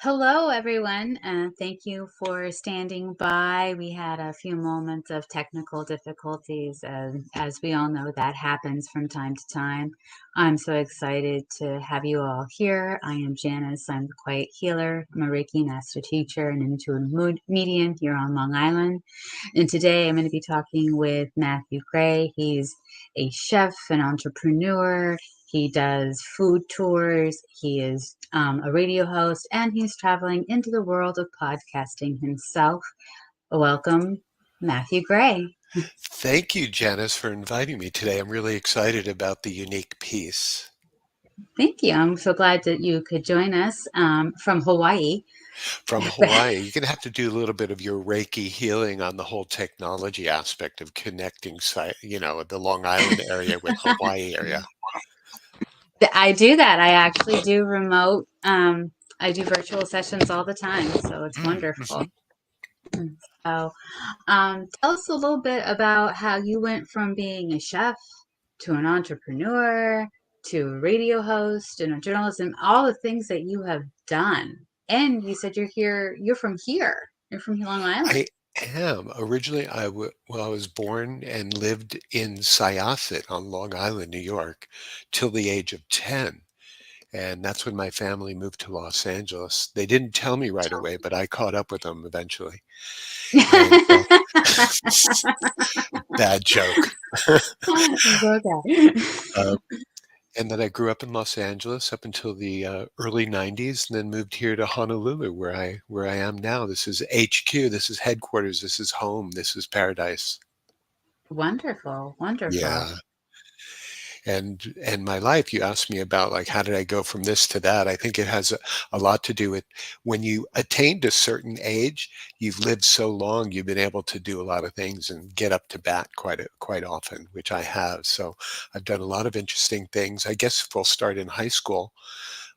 Hello, everyone. Thank you for standing by. We had a few moments of technical difficulties, as we all know, that happens from time to time. I'm so excited to have you all here. I am Janice. I'm the Quiet Healer. I'm a Reiki Master Teacher and Intuitive Medium here on Long Island. And today I'm going to be talking with Matthew Gray. He's a chef, an entrepreneur. He does food tours. He is a radio host, and he's traveling into the world of podcasting himself. Welcome, Matthew Gray. Thank you, Janice, for inviting me today. I'm really excited about the unique piece. Thank you. I'm so glad that you could join us from Hawaii. From Hawaii, you're going to have to do a little bit of your Reiki healing on the whole technology aspect of connecting, the Long Island area with Hawaii area. I do that. I actually do remote. I do virtual sessions all the time, so it's wonderful. So, tell us a little bit about how you went from being a chef to an entrepreneur to a radio host and a journalist and all the things that you have done. And you said you're from here. You're from Long Island. I am. Originally, I was born and lived in Syosset on Long Island, New York, till the age of 10. And that's when my family moved to Los Angeles. They didn't tell me right away, but I caught up with them eventually. And, bad joke. And then I grew up in Los Angeles up until the early 90s, and then moved here to Honolulu, where I am now. This is HQ. This is headquarters. This is home. This is paradise. Wonderful. Yeah. And my life, you asked me about, like, how did I go from this to that? I think it has a lot to do with when you attained a certain age, you've lived so long, you've been able to do a lot of things and get up to bat quite often, which I have. So I've done a lot of interesting things. I guess if we'll start in high school,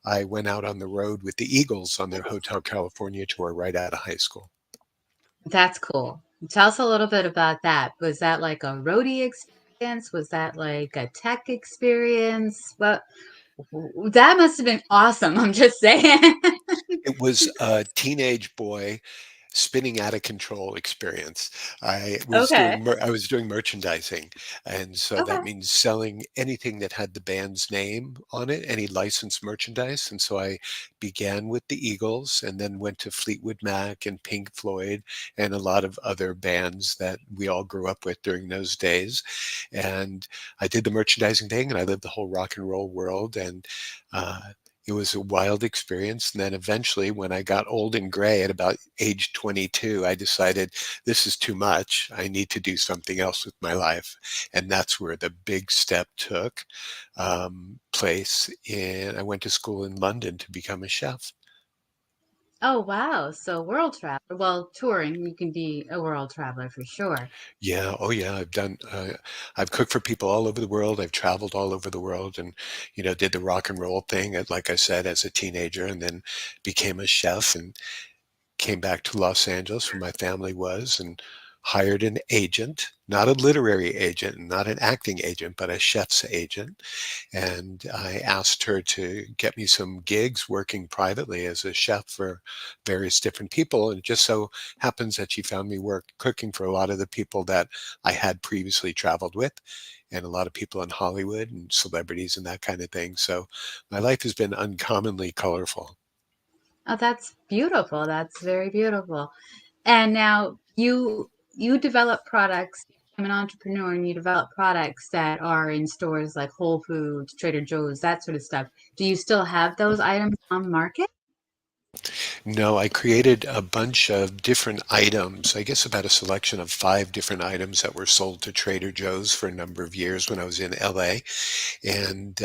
I went out on the road with the Eagles on their Hotel California tour right out of high school. That's cool. Tell us a little bit about that. Was that like a roadie experience? Was that like a tech experience? Well, that must have been awesome. I'm just saying. It was a teenage boy spinning out of control experience. I was Okay. doing merchandising, and so that means selling anything that had the band's name on it, any licensed merchandise. And so I began with the Eagles, and then went to Fleetwood Mac and Pink Floyd and a lot of other bands that we all grew up with during those days. And I did the merchandising thing, and I lived the whole rock and roll world. And it was a wild experience. And then eventually, when I got old and gray at about age 22, I decided this is too much. I need to do something else with my life. And that's where the big step took place. I went to school in London to become a chef. Oh, wow. So world travel. Well, touring, you can be a world traveler for sure. Yeah. Oh, yeah. I've cooked for people all over the world. I've traveled all over the world and, did the rock and roll thing, like I said, as a teenager, and then became a chef and came back to Los Angeles where my family was and hired an agent, not a literary agent, not an acting agent, but a chef's agent. And I asked her to get me some gigs working privately as a chef for various different people. And it just so happens that she found me work cooking for a lot of the people that I had previously traveled with, and a lot of people in Hollywood and celebrities and that kind of thing. So my life has been uncommonly colorful. Oh, that's beautiful. That's very beautiful. And now you develop products. I'm an entrepreneur, and you develop products that are in stores like Whole Foods, Trader Joe's, that sort of stuff. Do you still have those items on the market? No, I created a bunch of different items, I guess about a selection of 5 different items that were sold to Trader Joe's for a number of years when I was in LA. And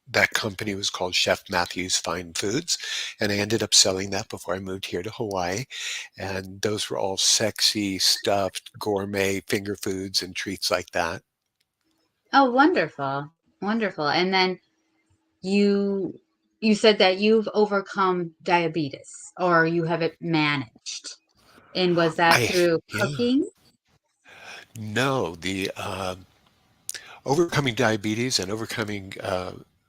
that company was called Chef Matthew's Fine Foods. And I ended up selling that before I moved here to Hawaii. And those were all sexy, stuffed, gourmet finger foods and treats like that. Oh, wonderful. Wonderful. And then you you said that you've overcome diabetes or you have it managed. And was that through Yeah. cooking? No, the overcoming diabetes and overcoming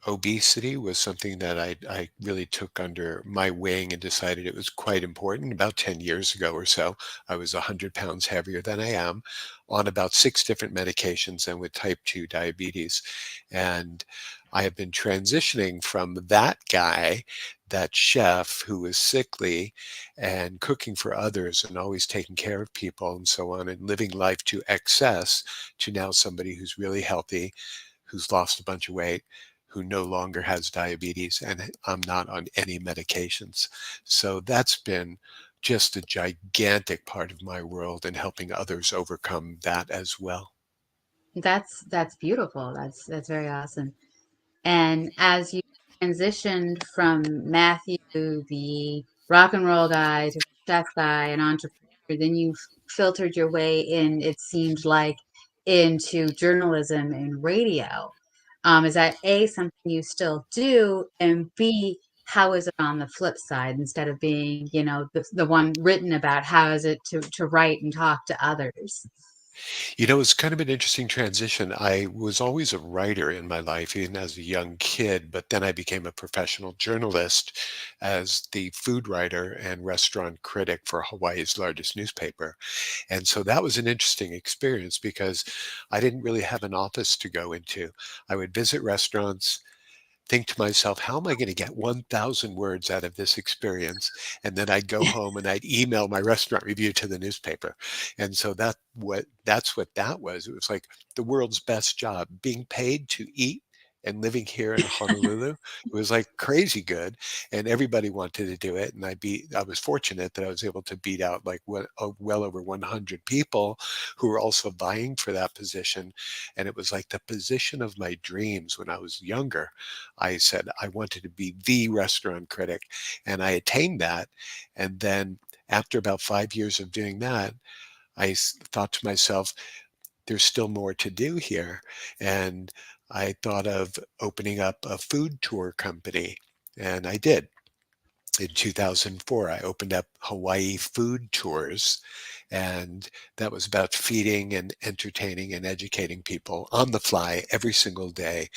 obesity was something that I really took under my wing and decided it was quite important. About 10 years ago or so, I was 100 pounds heavier than I am, on about 6 different medications and with type 2 diabetes. And I have been transitioning from that guy, that chef who was sickly and cooking for others and always taking care of people and so on, and living life to excess, to now somebody who's really healthy, who's lost a bunch of weight, who no longer has diabetes, and I'm not on any medications. So that's been just a gigantic part of my world and helping others overcome that as well. That's beautiful. That's very awesome. And as you transitioned from Matthew, the rock and roll guy, to the chef guy, and entrepreneur, then you filtered your way in, it seemed like, into journalism and radio. Is that A, something you still do? And B, how is it on the flip side, instead of being, the one written about, how is it to write and talk to others? It's kind of an interesting transition. I was always a writer in my life, even as a young kid, but then I became a professional journalist as the food writer and restaurant critic for Hawaii's largest newspaper. And so that was an interesting experience because I didn't really have an office to go into. I would visit restaurants, think to myself, how am I going to get 1,000 words out of this experience? And then I'd go home and I'd email my restaurant review to the newspaper. And so that's what that was. It was like the world's best job, being paid to eat and living here in Honolulu. It was like crazy good, and everybody wanted to do it. And I was fortunate that I was able to beat out like well over 100 people who were also vying for that position. And it was like the position of my dreams when I was younger. I said I wanted to be the restaurant critic, and I attained that. And then after about 5 years of doing that, thought to myself, there's still more to do here. And I thought of opening up a food tour company, and I did. In 2004, I opened up Hawaii Food Tours, and that was about feeding and entertaining and educating people on the fly every single day.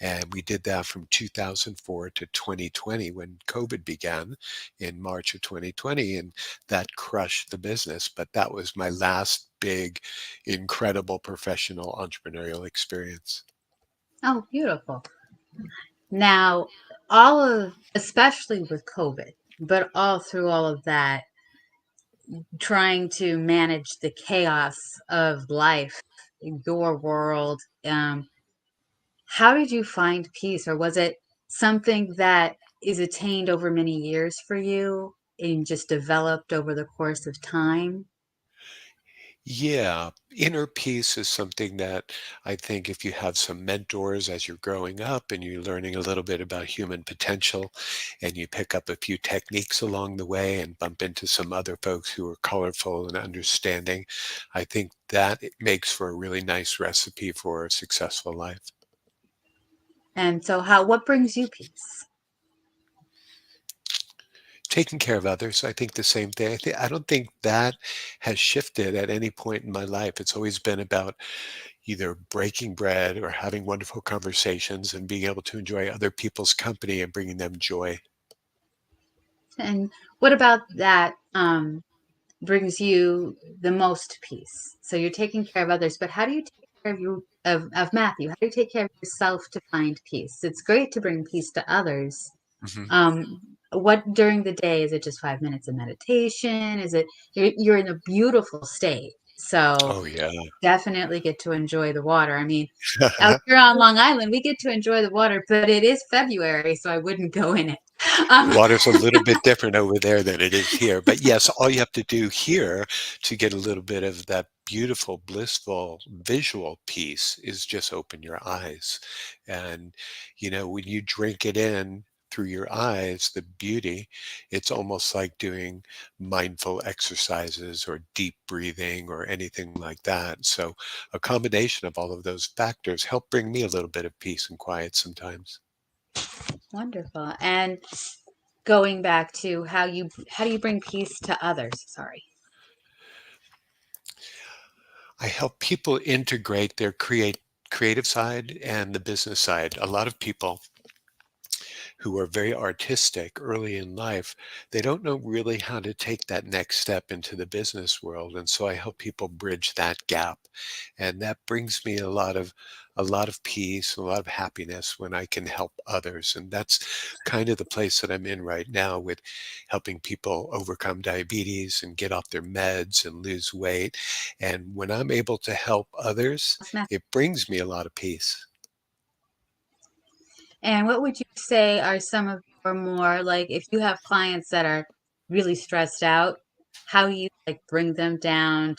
And we did that from 2004 to 2020 when COVID began in March of 2020, and that crushed the business. But that was my last big, incredible professional entrepreneurial experience. Oh, beautiful. Now, all of, especially with COVID, but all through all of that, trying to manage the chaos of life in your world, how did you find peace? Or was it something that is attained over many years for you and just developed over the course of time? Yeah, inner peace is something that I think if you have some mentors as you're growing up and you're learning a little bit about human potential and you pick up a few techniques along the way and bump into some other folks who are colorful and understanding, I think that it makes for a really nice recipe for a successful life. And so what brings you peace? Taking care of others, I think the same thing. I don't think that has shifted at any point in my life. It's always been about either breaking bread or having wonderful conversations and being able to enjoy other people's company and bringing them joy. And what about that brings you the most peace? So you're taking care of others, but how do you take care of Matthew? How do you take care of yourself to find peace? It's great to bring peace to others. Mhm. What during the day, is it just 5 minutes of meditation? Is it you're in a beautiful state? So Oh, yeah. definitely get to enjoy the water. I mean, out here on Long Island, we get to enjoy the water, but it is February, so I wouldn't go in it. Um, Water's a little bit different over there than it is here. But yes, all you have to do here to get a little bit of that beautiful, blissful visual piece is just open your eyes. And, when you drink it in through your eyes, the beauty, it's almost like doing mindful exercises or deep breathing or anything like that. So a combination of all of those factors help bring me a little bit of peace and quiet sometimes. Wonderful. And going back to how do you bring peace to others? Sorry. I help people integrate their creative side and the business side. A lot of people who are very artistic early in life, they don't know really how to take that next step into the business world. And so I help people bridge that gap. And that brings me a lot of peace, a lot of happiness when I can help others. And that's kind of the place that I'm in right now with helping people overcome diabetes and get off their meds and lose weight. And when I'm able to help others, it brings me a lot of peace. And what would you say are some of your more like if you have clients that are really stressed out, how you like bring them down,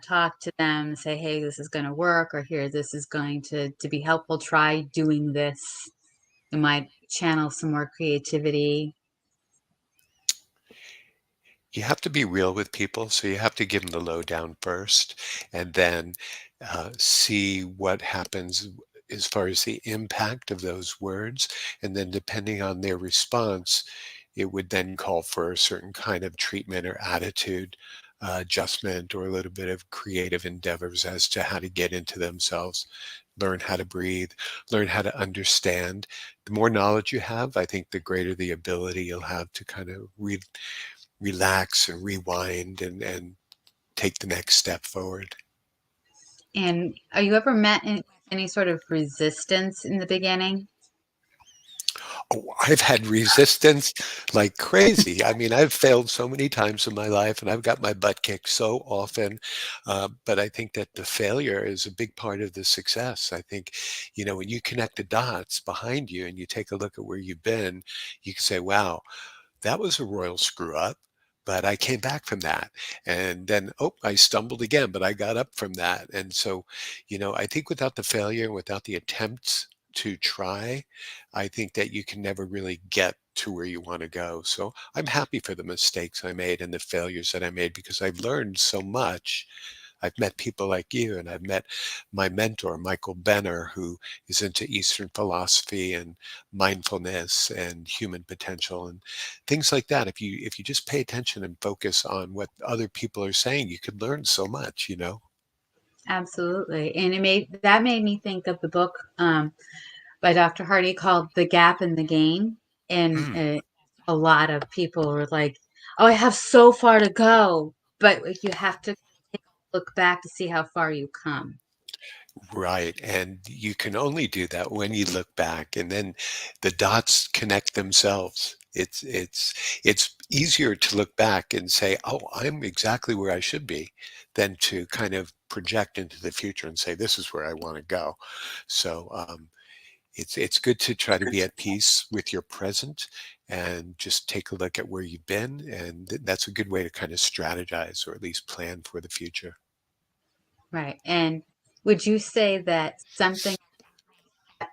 talk to them, say, hey, this is going to work, or here, this is going to be helpful. Try doing this. It might channel some more creativity. You have to be real with people, so you have to give them the lowdown first, and then see what happens as far as the impact of those words. And then, depending on their response, it would then call for a certain kind of treatment or attitude adjustment or a little bit of creative endeavors as to how to get into themselves, learn how to breathe, learn how to understand. The more knowledge you have, I think the greater the ability you'll have to kind of relax and rewind and take the next step forward. And are you ever met any sort of resistance in the beginning? Oh, I've had resistance like crazy. I mean, I've failed so many times in my life and I've got my butt kicked so often. But I think that the failure is a big part of the success. I think, when you connect the dots behind you and you take a look at where you've been, you can say, wow, that was a royal screw up, but I came back from that. And then, oh, I stumbled again, but I got up from that. And so, I think without the failure, without the attempts to try, I think that you can never really get to where you want to go. So I'm happy for the mistakes I made and the failures that I made because I've learned so much. I've met people like you, and I've met my mentor, Michael Benner, who is into Eastern philosophy and mindfulness and human potential and things like that. If you just pay attention and focus on what other people are saying, you could learn so much. Absolutely. And that made me think of the book by Dr. Hardy called The Gap and the Gain. And Mm, a lot of people were like, oh, I have so far to go. But like, you have to look back to see how far you come. right. And you can only do that when you look back and then the dots connect themselves. It's easier to look back and say, "Oh, I'm exactly where I should be," than to kind of project into the future and say, "This is where I want to go." So it's good to try to be at peace with your present and just take a look at where you've been, and that's a good way to kind of strategize or at least plan for the future. Right. And would you say that something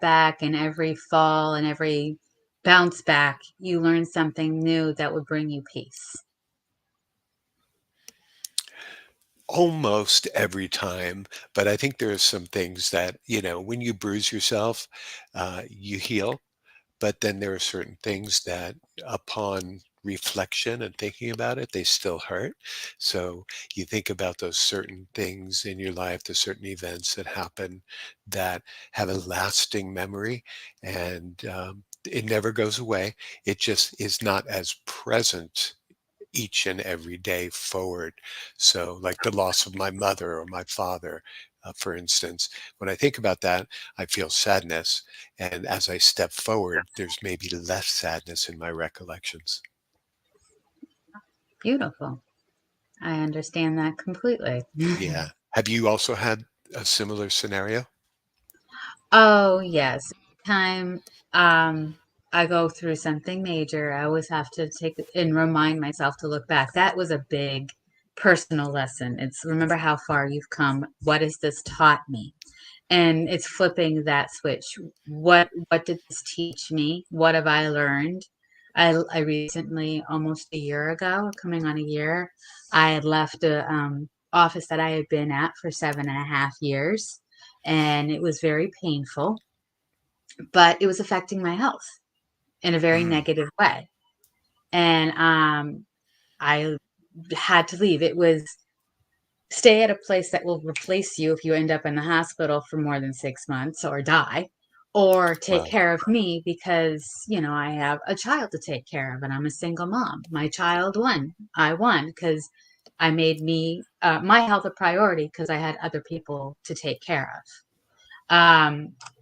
back and every fall and every bounce back, you learn something new that would bring you peace? Almost every time, but I think there are some things that, when you bruise yourself, you heal. But then there are certain things that upon reflection and thinking about it, they still hurt. So you think about those certain things in your life, the certain events that happen that have a lasting memory, and it never goes away. It just is not as present each and every day forward. So, like the loss of my mother or my father, for instance, when I think about that, I feel sadness. And as I step forward, there's maybe less sadness in my recollections. Beautiful. I understand that completely. Yeah. Have you also had a similar scenario? Oh, yes. Time I go through something major, I always have to take and remind myself to look back. That was a big personal lesson. It's remember how far you've come. What has this taught me? And it's flipping that switch. What did this teach me? What have I learned? I recently, almost a year ago, coming on a year, I had left a office that I had been at for 7.5 years, and it was very painful, but it was affecting my health in a very Mm, negative way. And I had to leave. It was stay at a place that will replace you if you end up in the hospital for more than 6 months or die, or take Wow. care of me because, I have a child to take care of and I'm a single mom. My child won. I won because I made my health a priority because I had other people to take care of.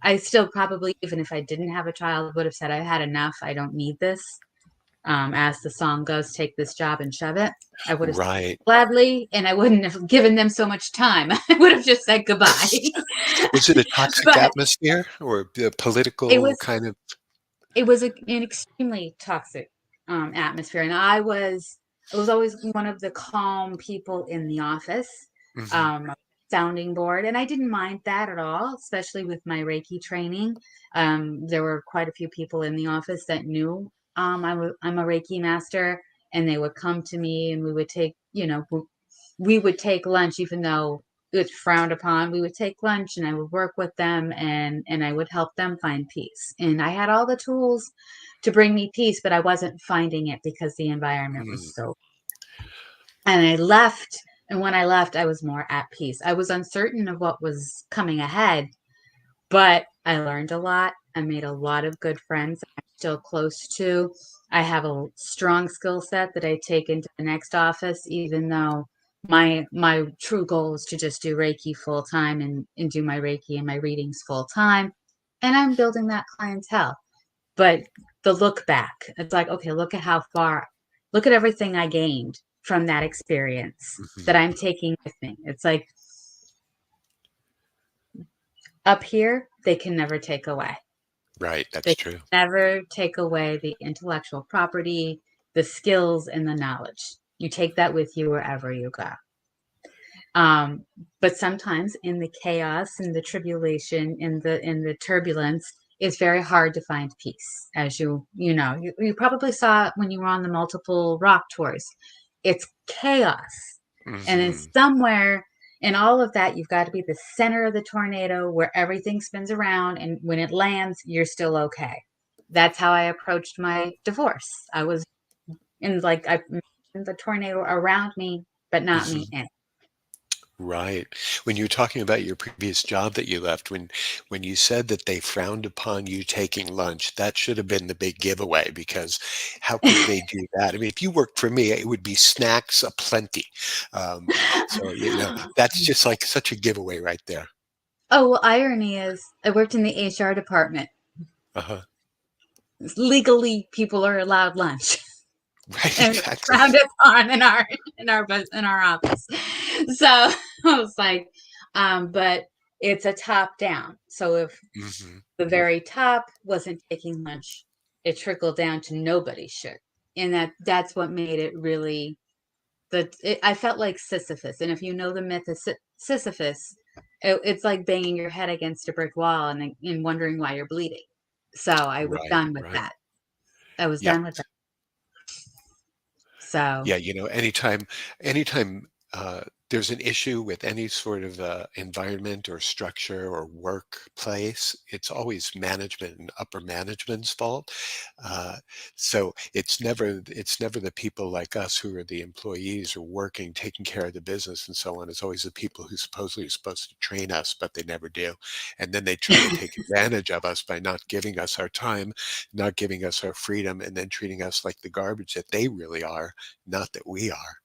I still probably, even if I didn't have a child, would have said, I've had enough. I don't need this. As the song goes, take this job and shove it. I would have said Right. gladly, and I wouldn't have given them so much time. I would have just said goodbye. Was it a toxic But atmosphere or a it political was kind of? an extremely toxic atmosphere, and I was always one of the calm people in the office, Mhm. um, sounding board, and I didn't mind that at all, especially with my Reiki training. There were quite a few people in the office that knew I'm a Reiki master, and they would come to me, and we would take, we would take lunch, even though it's frowned upon. We would take lunch and I would work with them, and I would help them find peace. And I had all the tools to bring me peace, but I wasn't finding it because the environment Mm. was so. And I left. And when I left, I was more at peace. I was uncertain of what was coming ahead, but I learned a lot. I made a lot of good friends I'm still close to. I have a strong skill set that I take into the next office, even though my true goal is to just do Reiki full time and do my Reiki and my readings full time. And I'm building that clientele. But the look back, it's like, okay, look at everything I gained from that experience that Mhm. I'm taking with me. It's like up here, they can never take away. Right, They that's true. never take away the intellectual property, the skills, and the knowledge. You take that with you wherever you go. Um, but sometimes in the chaos and the tribulation, in the turbulence, it's very hard to find peace. As you probably saw it when you were on the multiple rock tours. It's chaos. And then Mhm. somewhere in all of that, you've got to be the center of the tornado where everything spins around. And when it lands, you're still okay. That's how I approached my divorce. I was like, I mentioned the tornado around me, but not me Mhm. in. Right. When you were talking about your previous job that you left, when you said that they frowned upon you taking lunch, that should have been the big giveaway because how could they do that? I mean, if you worked for me, it would be snacks aplenty. Um, so, that's just like such a giveaway right there. Oh, well, irony is I worked in the HR department. Uh-huh. Legally, people are allowed lunch. Right, And it's exactly. frowned upon in our office. So I was like, but it's a top down. So if Mhm. the very top wasn't taking lunch, it trickled down to nobody should. And that's what made it really I felt like Sisyphus. And if you know the myth of Sisyphus, it's like banging your head against a brick wall and wondering why you're bleeding. So I was Right, done with right. that. I was Yeah. done with that. So Yeah, anytime there's an issue with any sort of environment or structure or workplace, it's always management and upper management's fault. Uh, so it's never the people like us who are the employees or working, taking care of the business and so on. It's always the people who supposedly are supposed to train us, but they never do. And then they try to take advantage of us by not giving us our time, not giving us our freedom, and then treating us like the garbage that they really are, not that we are.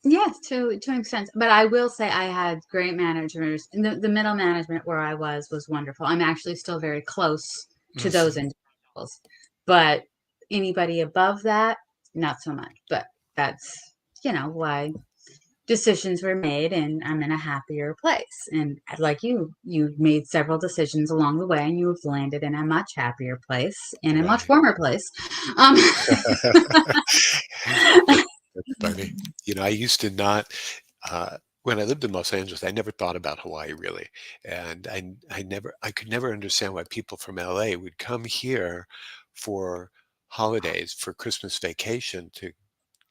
yes, to an extent. But I will say I had great managers. And the middle management where I was wonderful. I'm actually still very close to those Mhm. individuals. But anybody above that, not so much. But that's, why decisions were made and I'm in a happier place. And like you've made several decisions along the way and you've landed in a much happier place, in a much Right. warmer place. Um, That that's funny. I used to not, when I lived in Los Angeles, I never thought about Hawaii really, and I could never understand why people from LA would come here for holidays, for Christmas vacation to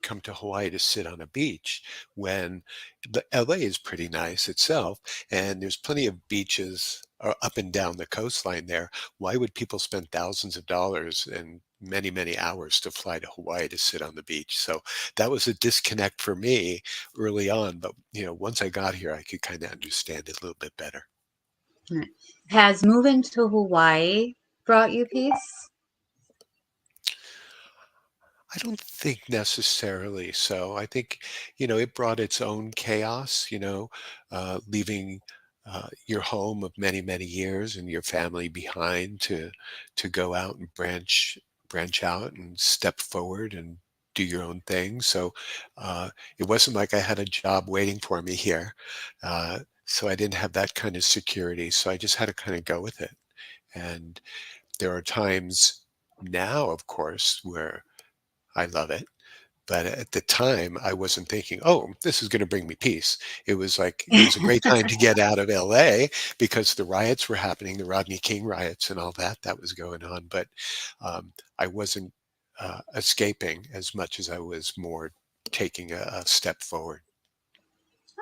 come to Hawaii to sit on a beach when the LA is pretty nice itself and there's plenty of beaches up and down the coastline there. Why would people spend thousands of dollars and many, many hours to fly to Hawaii to sit on the beach? So that was a disconnect for me early on. But once I got here, I could kind of understand it a little bit better. Right. Has moving to Hawaii brought you peace? I don't think necessarily so. I think, it brought its own chaos, leaving your home of many, many years and your family behind to go out and branch out and step forward and do your own thing. So it wasn't like I had a job waiting for me here. So I didn't have that kind of security. So I just had to kind of go with it. And there are times now, of course, where I love it. But at the time, I wasn't thinking, "Oh, this is gonna bring me peace." It was like it was a great time to get out of LA because the riots were happening, the Rodney King riots and all that that was going on, but, I wasn't, escaping as much as I was more taking a step forward.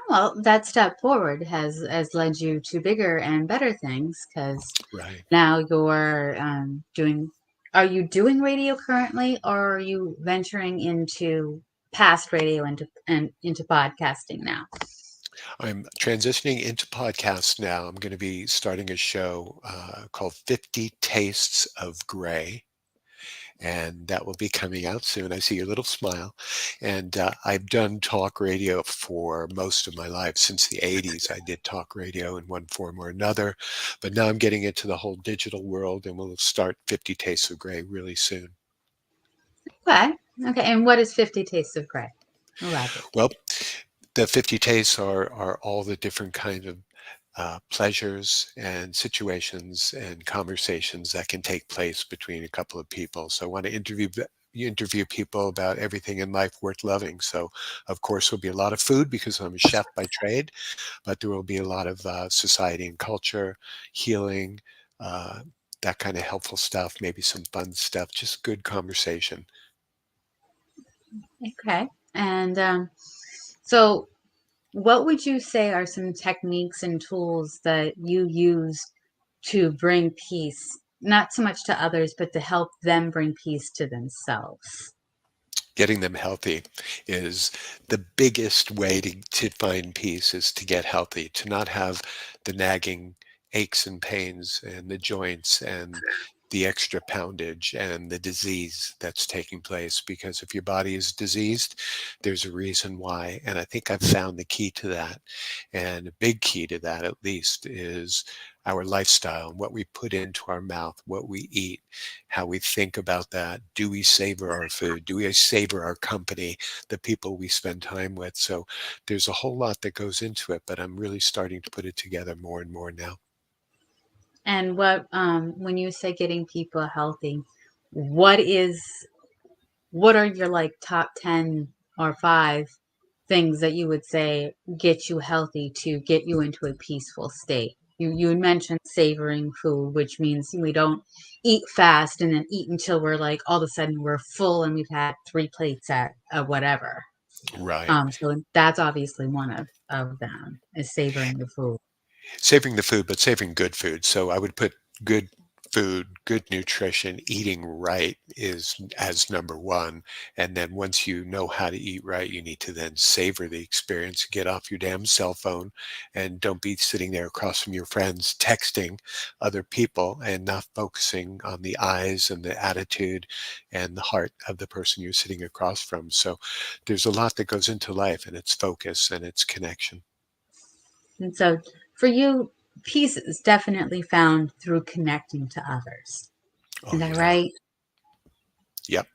Well, that step forward has led you to bigger and better things because Right. now you're doing. Are you doing radio currently, or are you venturing into past radio and into podcasting now? I'm transitioning into podcasts now. I'm gonna be starting a show, called 50 Tastes of Gray, and that will be coming out soon. I see your little smile. And I've done talk radio for most of my life. Since the 80s, I did talk radio in one form or another. But now I'm getting into the whole digital world, and we'll start 50 Tastes of Gray really soon. Okay. Okay. And what is 50 Tastes of Grey? Elaborate. Well, the 50 tastes are all the different kind of pleasures and situations and conversations that can take place between a couple of people. So I want to interview people about everything in life worth loving. So of course there'll be a lot of food because I'm a chef by trade, but there will be a lot of society and culture, healing, uh, that kind of helpful stuff, maybe some fun stuff, just good conversation. Okay. And so, what would you say are some techniques and tools that you use to bring peace, not so much to others, but to help them bring peace to themselves? Getting them healthy is the biggest way to find peace is to get healthy, to not have the nagging aches and pains and the joints and the extra poundage and the disease that's taking place. Because if your body is diseased, there's a reason why. And I think I've found the key to that. And a big key to that, at least, is our lifestyle, what we put into our mouth, what we eat, how we think about that. Do we savor our food? Do we savor our company, the people we spend time with? So there's a whole lot that goes into it, but I'm really starting to put it together more and more now. And when you say getting people healthy, what is what are your like top 10 or 5 things that you would say get you healthy to get you into a peaceful state? You had mentioned savoring food, which means we don't eat fast and then eat until we're like all of a sudden we're full and we've had 3 plates at whatever. Right. So that's obviously one of them is savoring the food. Savoring the food, but savoring good food. So I would put good food, good nutrition, eating right is as number one. And then once you know how to eat right, you need to then savor the experience, get off your damn cell phone and don't be sitting there across from your friends texting other people and not focusing on the eyes and the attitude and the heart of the person you're sitting across from. So there's a lot that goes into life, and it's focus and it's connection. And so for you, peace is definitely found through connecting to others. Oh Is that yeah. right? Yep.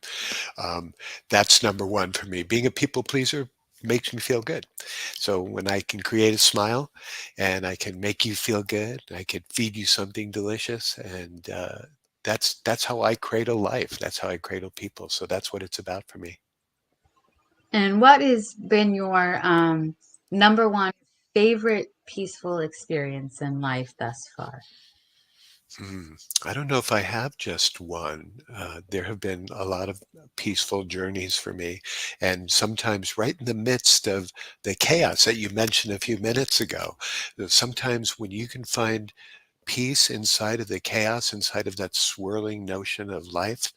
Um, that's number one for me. Being a people pleaser makes me feel good. So when I can create a smile and I can make you feel good, I can feed you something delicious, and that's how I cradle life. That's how I cradle people. So that's what it's about for me. And what has been your number one favorite peaceful experience in life thus far? Hmm. I don't know if I have just one. There have been a lot of peaceful journeys for me, and sometimes right in the midst of the chaos that you mentioned a few minutes ago. Sometimes when you can find peace inside of the chaos, inside of that swirling notion of life,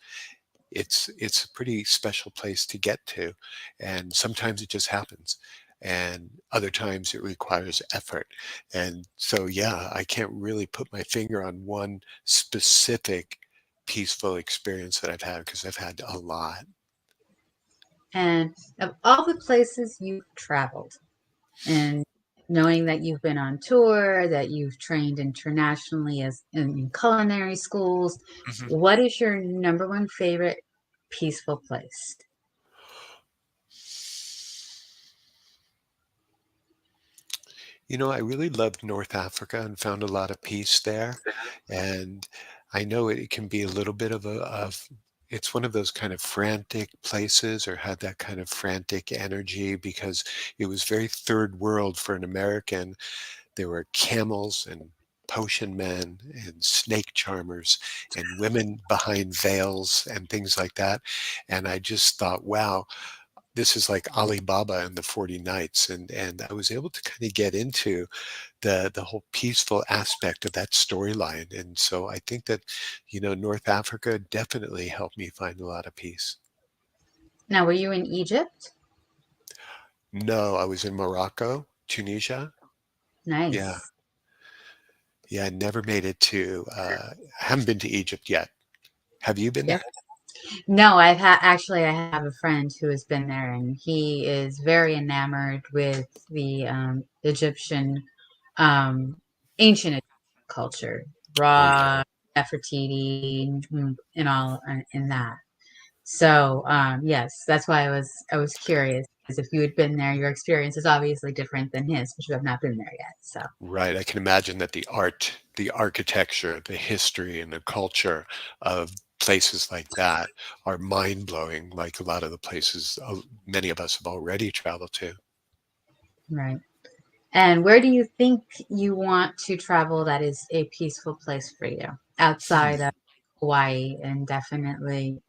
it's a pretty special place to get to, and sometimes it just happens. and other times it requires effort. And so, yeah, I can't really put my finger on one specific peaceful experience that I've had because I've had a lot. And of all the places you've traveled, and knowing that you've been on tour, that you've trained internationally as in culinary schools, Mhm. what is your number one favorite peaceful place? I really loved North Africa and found a lot of peace there. And I know it can be a little bit of it's one of those kind of frantic places or had that kind of frantic energy because it was very third world for an American. There were camels and potion men and snake charmers and women behind veils and things like that. And I just thought, wow, this is like Alibaba and the 40 Nights. And I was able to kind of get into the whole peaceful aspect of that storyline. And so I think that, North Africa definitely helped me find a lot of peace. Now, were you in Egypt? No, I was in Morocco, Tunisia. Yeah. Nice. Yeah, I never made it to, I haven't been to Egypt yet. Have you been Yeah. there? No, I've had actually I have a friend who has been there, and he is very enamored with the Egyptian um, ancient culture, Oh, yeah. Ra, Nefertiti, and all in that. So yes, that's why I was curious because if you had been there, your experience is obviously different than his, because you have not been there yet. So Right. I can imagine that the art, the architecture, the history, and the culture of places like that are mind blowing, like a lot of the places many of us have already traveled to. right. And where do you think you want to travel that is a peaceful place for you outside Hmm. of Hawaii? And definitely,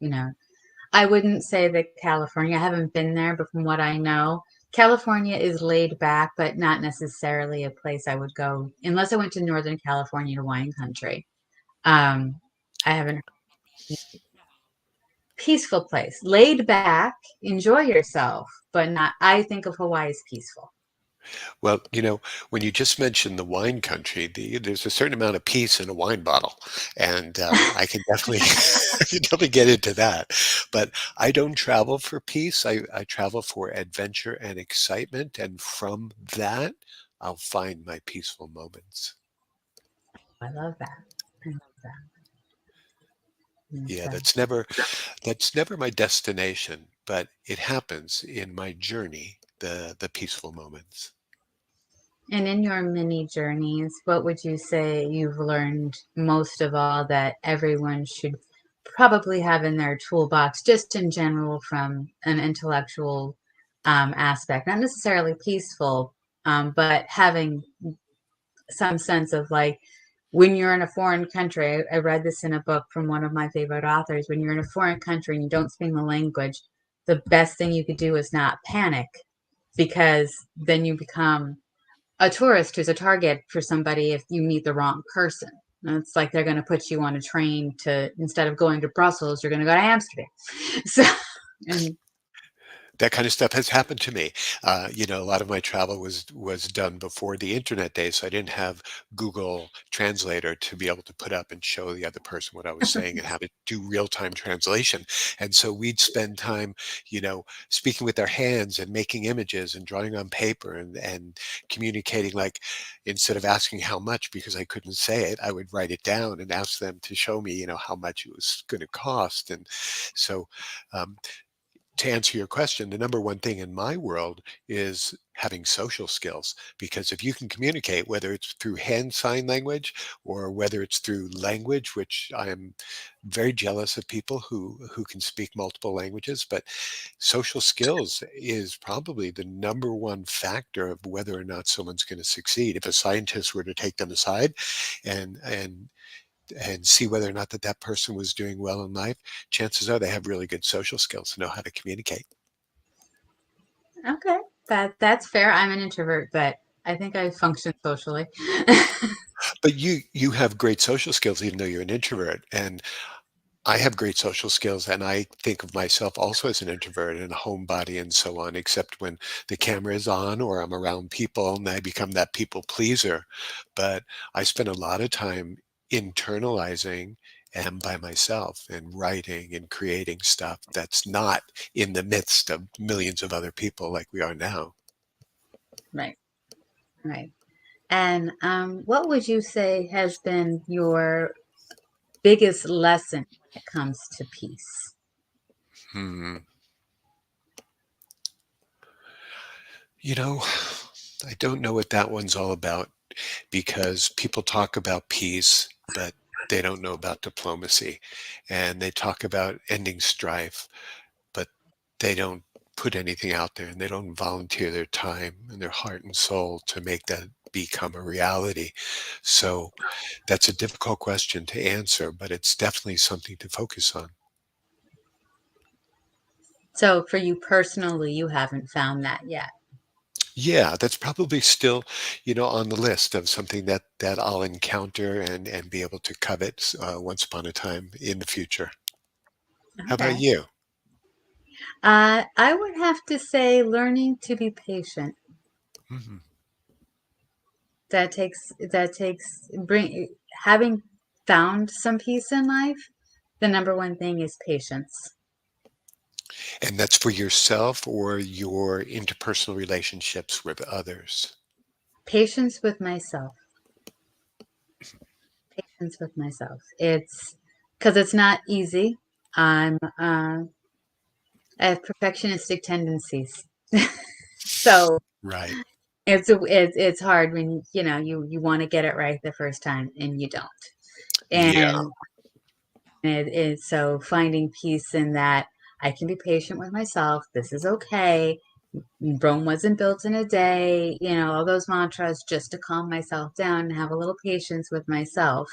I wouldn't say that California, I haven't been there, but from what I know, California is laid back, but not necessarily a place I would go unless I went to Northern California to wine country. Um, I haven't peaceful place, laid back, enjoy yourself, but not, I think of Hawaii as peaceful. Well, when you just mentioned the wine country, there's a certain amount of peace in a wine bottle, and I can definitely, I can definitely get into that. But I don't travel for peace. I travel for adventure and excitement, and from that, I'll find my peaceful moments. I love that. I love that. And Yeah, so, that's never my destination, but it happens in my journey, the peaceful moments. and in your mini journeys, what would you say you've learned most of all that everyone should probably have in their toolbox, just in general, from an intellectual aspect? Not necessarily peaceful, but having some sense of like when you're in a foreign country. I read this in a book from one of my favorite authors. When you're in a foreign country and you don't speak the language, the best thing you could do is not panic, because then you become a tourist who's a target for somebody if you meet the wrong person. And it's like they're going to put you on a train to, instead of going to Brussels, you're going to go to Amsterdam. So, and That kind of stuff has happened to me. A lot of my travel was done before the internet days, so I didn't have Google Translator to be able to put up and show the other person what I was saying and have it do real time translation. And so we'd spend time, speaking with our hands and making images and drawing on paper and communicating. Like instead of asking how much because I couldn't say it, I would write it down and ask them to show me, how much it was going to cost. And so. Um, to answer your question, the number one thing in my world is having social skills. Because if you can communicate, whether it's through hand sign language or whether it's through language, which I am very jealous of people who can speak multiple languages, but social skills is probably the number one factor of whether or not someone's going to succeed. If a scientist were to take them aside and and see whether or not that person was doing well in life, chances are they have really good social skills to know how to communicate. okay, that's fair. I'm an introvert, but I think I function socially. But you have great social skills even though you're an introvert. And I have great social skills, and I think of myself also as an introvert and a homebody and so on, except when the camera is on or I'm around people and I become that people pleaser. But I spend a lot of time internalizing and by myself and writing and creating stuff that's not in the midst of millions of other people like we are now. Right, right. And what would you say has been your biggest lesson when it comes to peace? Hmm. You know, I don't know what that one's all about because people talk about peace, but they don't know about diplomacy. And they talk about ending strife, but they don't put anything out there and they don't volunteer their time and their heart and soul to make that become a reality. So that's a difficult question to answer, but it's definitely something to focus on. So for you personally, you haven't found that yet. Yeah, that's probably still, on the list of something that I'll encounter and be able to covet once upon a time in the future. How about Okay. you? I would have to say learning to be patient. Mhm. That takes bring having found some peace in life, the number one thing is patience. And that's for yourself or your interpersonal relationships with others? Patience with myself. Patience with myself. It's because it's not easy. I have perfectionistic tendencies. So Right. it's hard when you want to get it right the first time and you don't. Yeah. And it is so finding peace in that I can be patient with myself. This is okay. Rome wasn't built in a day, all those mantras just to calm myself down and have a little patience with myself.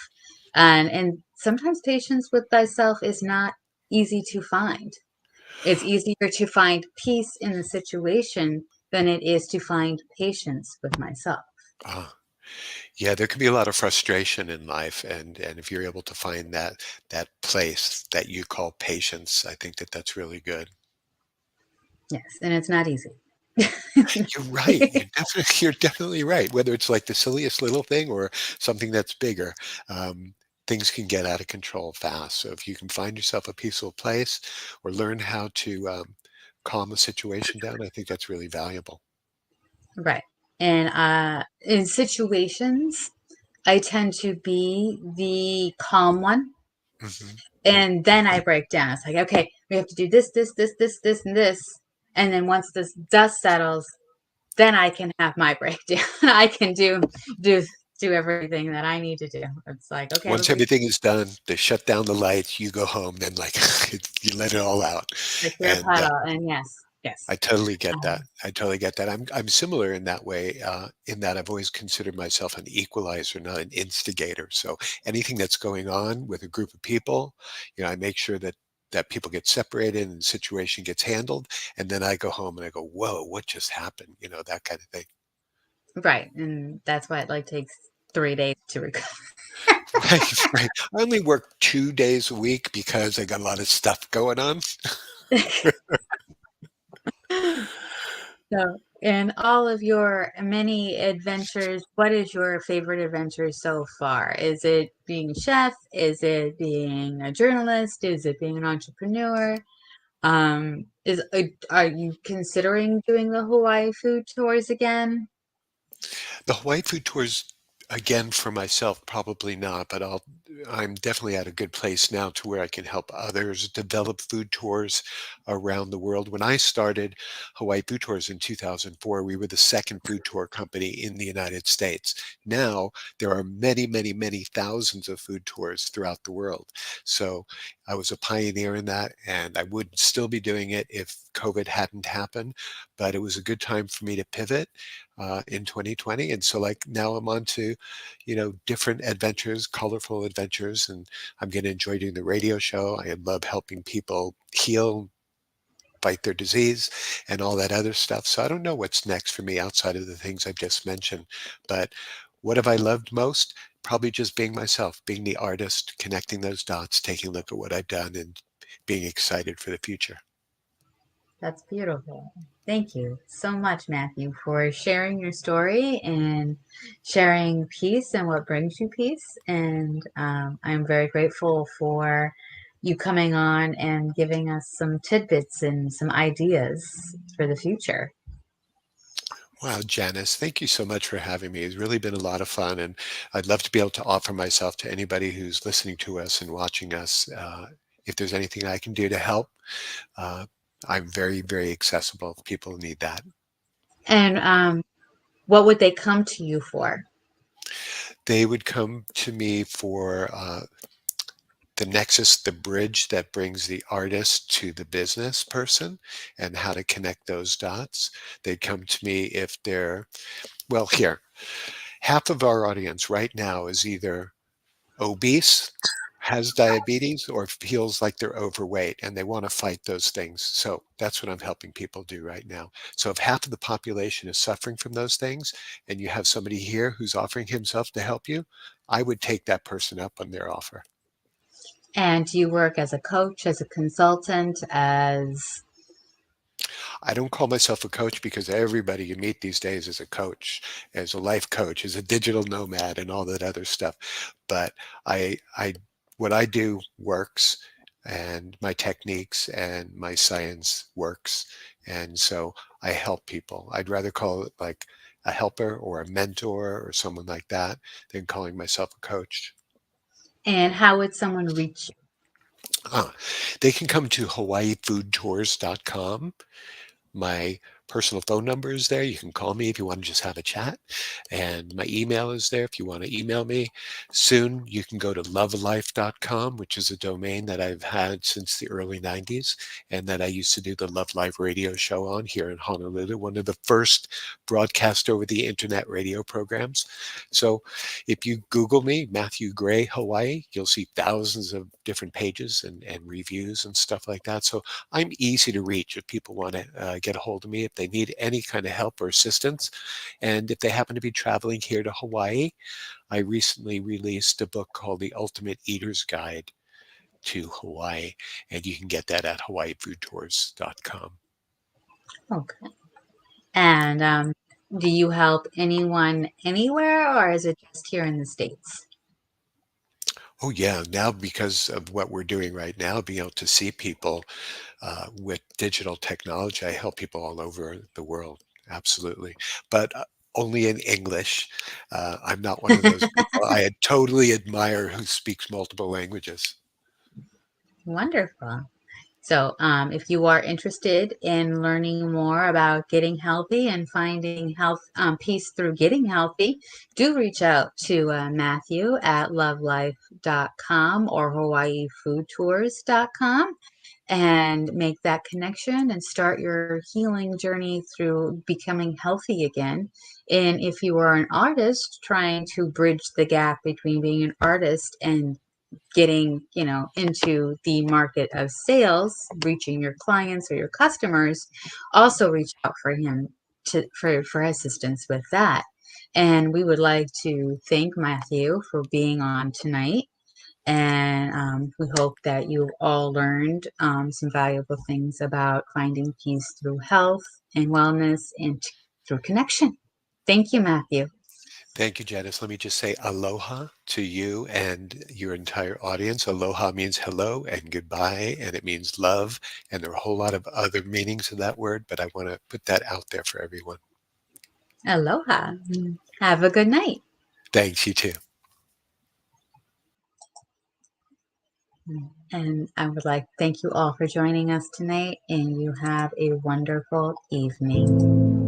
And sometimes patience with thyself is not easy to find. It's easier to find peace in the situation than it is to find patience with myself. Uh, yeah, there can be a lot of frustration in life, and if you're able to find that place that you call patience, I think that that's really good. Yes, and it's not easy. It's not You're right. easy. You're definitely right. Whether it's like the silliest little thing or something that's bigger, um, things can get out of control fast. So if you can find yourself a peaceful place or learn how to calm a situation down, I think that's really valuable. Right. And in situations, I tend to be the calm one. Hmm. And then I break down. It's like, okay, we have to do this, this, this, this, this, and this. And then once this dust settles, then I can have my breakdown. I can do do everything that I need to do. It's like, okay, Once everybody everything is done, they shut down the lights, you go home, then like you let it all out. like your And puddle. And yes, I yes. totally get that. Um, I totally get that. I'm similar in that way, in that I've always considered myself an equalizer, not an instigator. So anything that's going on with a group of people, I make sure that people get separated and the situation gets handled, and then I go home and I go, "Whoa, what just happened?" That kind of thing. right. And that's why it like takes 3 days to recover. Right, right. I only work 2 days a week because I got a lot of stuff going on. So, in all of your many adventures, what is your favorite adventure so far? Is it being a chef? Is it being a journalist? Is it being an entrepreneur? Are you considering doing the Hawaii food tours again? The Hawaii food tours, again, for myself, probably not, but I'm definitely at a good place now to where I can help others develop food tours around the world. When I started Hawaii Food Tours in 2004, we were the second food tour company in the United States. Now there are many, many, many thousands of food tours throughout the world. So I was a pioneer in that, and I would still be doing it if COVID hadn't happened. But it was a good time for me to pivot in 2020. And so like now I'm on to, different adventures, colorful adventures, and I'm going to enjoy doing the radio show. I love helping people heal, fight their disease and all that other stuff. So I don't know what's next for me outside of the things I've just mentioned, but what have I loved most? probably just being myself, being the artist, connecting those dots, taking a look at what I've done, and being excited for the future. That's beautiful. Thank you so much, Matthew, for sharing your story and sharing peace and what brings you peace. And I'm very grateful for you coming on and giving us some tidbits and some ideas for the future. Wow, Janice, thank you so much for having me. It's really been a lot of fun, and I'd love to be able to offer myself to anybody who's listening to us and watching us. If there's anything I can do to help, uh, I'm very, very accessible if people need that. And what would they come to you for? They would come to me for the nexus, the bridge that brings the artist to the business person and how to connect those dots. They'd come to me if they're, well, here, half of our audience right now is either obese, has diabetes, or feels like they're overweight and they want to fight those things. So that's what I'm helping people do right now. So if half of the population is suffering from those things and you have somebody here who's offering himself to help you, I would take that person up on their offer. And do you work as a coach, as a consultant, as I don't call myself a coach because everybody you meet these days is a coach, as a life coach, as a digital nomad and all that other stuff. But I what I do works, and my techniques and my science works. And so I help people. I'd rather call it like a helper or a mentor or someone like that than calling myself a coach. and how would someone reach you? Ah, they can come to hawaiifoodtours.com. My personal phone number is there. You can call me if you want to just have a chat. And my email is there if you want to email me. Soon you can go to lovelife.com, which is a domain that I've had since the early 90s and that I used to do the Love Life radio show on here in Honolulu, one of the first broadcast over the internet radio programs. So if you Google me, Matthew Gray, Hawaii, you'll see thousands of different pages and reviews and stuff like that. So I'm easy to reach if people want to get a hold of me, if they need any kind of help or assistance. And if they happen to be traveling here to Hawaii, I recently released a book called The Ultimate Eater's Guide to Hawaii, and you can get that at hawaiifoodtours.com. Okay. And do you help anyone anywhere, or is it just here in the States? Oh yeah, now because of what we're doing right now, being able to see people with digital technology, I help people all over the world. Absolutely, but only in English. I'm not one of those people. I totally admire who speaks multiple languages. Wonderful. So, if you are interested in learning more about getting healthy and finding health peace through getting healthy, do reach out to Matthew at lovelife.com or hawaiifoodtours.com and make that connection and start your healing journey through becoming healthy again. And if you are an artist trying to bridge the gap between being an artist and getting, into the market of sales, reaching your clients or your customers, also reach out for him for assistance with that. And we would like to thank Matthew for being on tonight. And we hope that you all learned some valuable things about finding peace through health and wellness and through connection. Thank you, Matthew. Thank you, Janice. Let me just say aloha to you and your entire audience. Aloha means hello and goodbye, and it means love. And there are a whole lot of other meanings of that word, but I want to put that out there for everyone. Aloha. Have a good night. Thanks, you too. And I would like to thank you all for joining us tonight, and you have a wonderful evening.